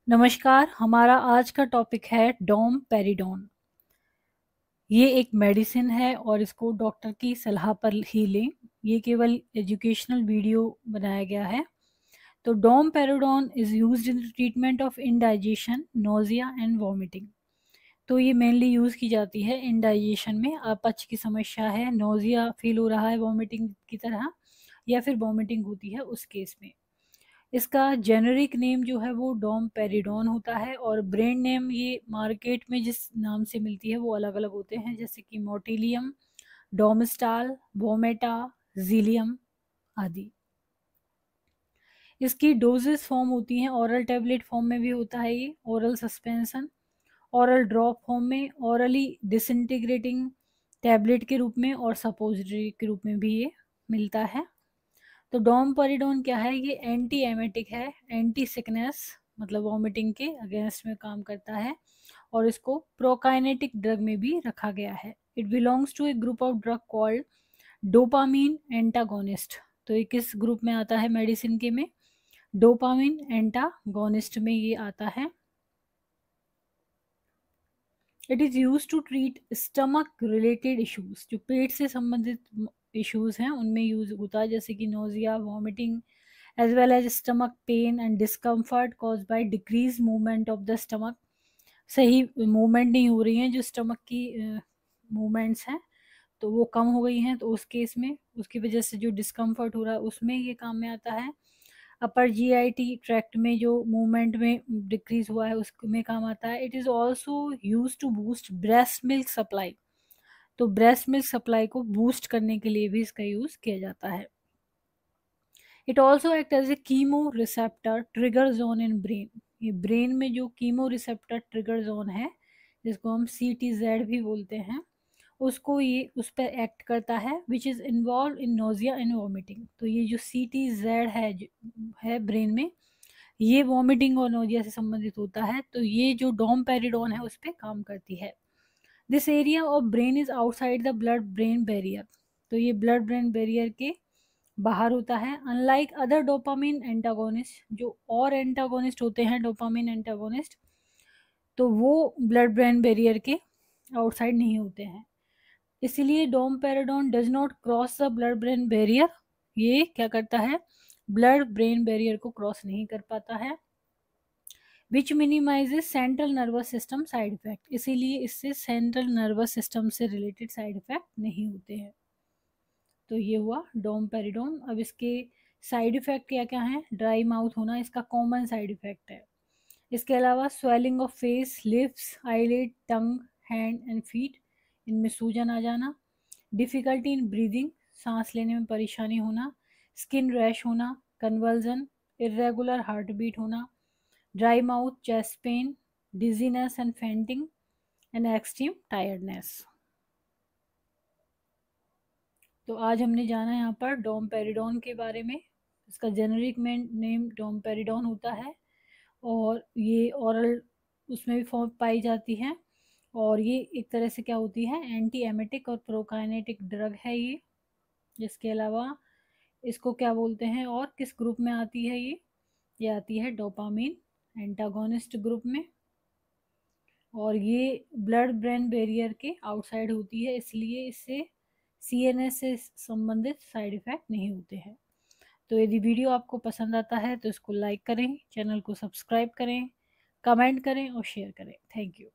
नमस्कार, हमारा आज का टॉपिक है डोमपेरिडोन। ये एक मेडिसिन है और इसको डॉक्टर की सलाह पर ही लें। ये केवल एजुकेशनल वीडियो बनाया गया है। तो domperidone is used in the treatment of indigestion, nausea and vomiting. तो ये मेनली यूज़ की जाती है इंडाइजेशन में, अपच की समस्या है, नोज़िया फील हो रहा है वॉमिटिंग की तरह, या फिर वॉमिटिंग होती है उस केस में। इसका जेनेरिक नेम जो है वो डोमपेरिडोन होता है और ब्रांड नेम ये मार्केट में जिस नाम से मिलती है वो अलग अलग होते हैं, जैसे कि मोटिलियम, डोमस्टाल, वोमेटा, जीलियम आदि। इसकी डोजेस फॉर्म होती हैं, ऑरल टैबलेट फॉर्म में भी होता है ये, oral suspension, oral drop form में, ऑरली डिसइंटीग्रेटिंग टैबलेट के रूप में और सपोजिटरी के रूप में भी ये मिलता है। तो डोमपेरिडोन क्या है, ये एंटी एमेटिक है, एंटी सिकनेस मतलब वॉमिटिंग के अगेंस्ट में काम करता है और इसको प्रोकाइनेटिक ड्रग में भी रखा गया है। It belongs to a group of drug called dopamine antagonist. तो ये किस ग्रुप में आता है मेडिसिन के में? डोपामीन एंटागोनिस्ट में ये आता है। It is use to treat stomach related issues, जो पेट से संबंधित इश्यूज हैं उनमें यूज होता है, जैसे कि nausea, vomiting, as well as stomach pain and discomfort cause by decrease movement of the stomach. सही मूवमेंट नहीं हो रही हैं जो स्टमक की मूवमेंट्स हैं, तो वो कम हो गई हैं, तो उस केस में उसकी वजह से जो डिस्कम्फर्ट हो रहा है उसमें ये काम में आता है। अपर जीआईटी ट्रैक्ट में जो मूवमेंट में डिक्रीज हुआ है उसमें काम आता है। It is also use to boost breast milk supply. तो ब्रेस्ट मिल्क सप्लाई को बूस्ट करने के लिए भी इसका यूज़ किया जाता है। It also act as a chemo receptor trigger zone in brain. ये ब्रेन में जो कीमो रिसेप्टर ट्रिगर जोन है, जिसको हम CTZ भी बोलते हैं, उसको ये उस पर एक्ट करता है, which is involve in nausea and vomiting. तो ये जो CTZ है ब्रेन में, ये वॉमिटिंग और नोजिया से संबंधित होता है। तो ये जो डोमपेरिडोन है उस पर काम करती है। This area of brain is outside the blood brain barrier. तो ये ब्लड ब्रेन बैरियर के बाहर होता है। अनलाइक अदर डोपामिन एंटागोनिस्ट, जो और एंटागोनिस्ट होते हैं डोपामिन एंटागोनिस्ट, तो वो ब्लड ब्रेन बैरियर के आउटसाइड नहीं होते हैं। इसीलिए domperidone does not cross the blood brain barrier. ये क्या करता है, ब्लड ब्रेन बैरियर को क्रॉस नहीं कर पाता है। Which minimizes central nervous system side effect. इसीलिए इससे सेंट्रल नर्वस सिस्टम से रिलेटेड साइड इफेक्ट नहीं होते हैं। तो ये हुआ डोमपेरिडोन। अब इसके साइड इफेक्ट क्या क्या हैं? ड्राई माउथ होना इसका कॉमन साइड इफेक्ट है। इसके अलावा swelling of face, lips, eyelid, tongue, hand and feet, इनमें सूजन आ जाना, डिफ़िकल्टी इन ब्रीदिंग, सांस लेने में परेशानी होना, स्किन रैश होना, कन्वर्जन, इरेगुलर हार्ट बीट होना, dry mouth, chest pain, dizziness and fainting and extreme tiredness. तो आज हमने जाना यहाँ पर डोमपेरिडोन के बारे में। इसका जेनेरिक नेम डोमपेरिडोन होता है और ये ओरल उसमें भी फॉर्म पाई जाती है, और ये एक तरह से क्या होती है, एंटी एमेटिक और प्रोकाइनेटिक ड्रग है ये। जिसके अलावा इसको क्या बोलते हैं और किस ग्रुप में आती है ये आती है डोपामीन एंटागोनिस्ट ग्रुप में। और ये ब्लड ब्रेन बैरियर के आउटसाइड होती है, इसलिए इससे CNS से संबंधित साइड इफेक्ट नहीं होते हैं। तो यदि वीडियो आपको पसंद आता है तो इसको लाइक करें, चैनल को सब्सक्राइब करें, कमेंट करें और शेयर करें। Thank you.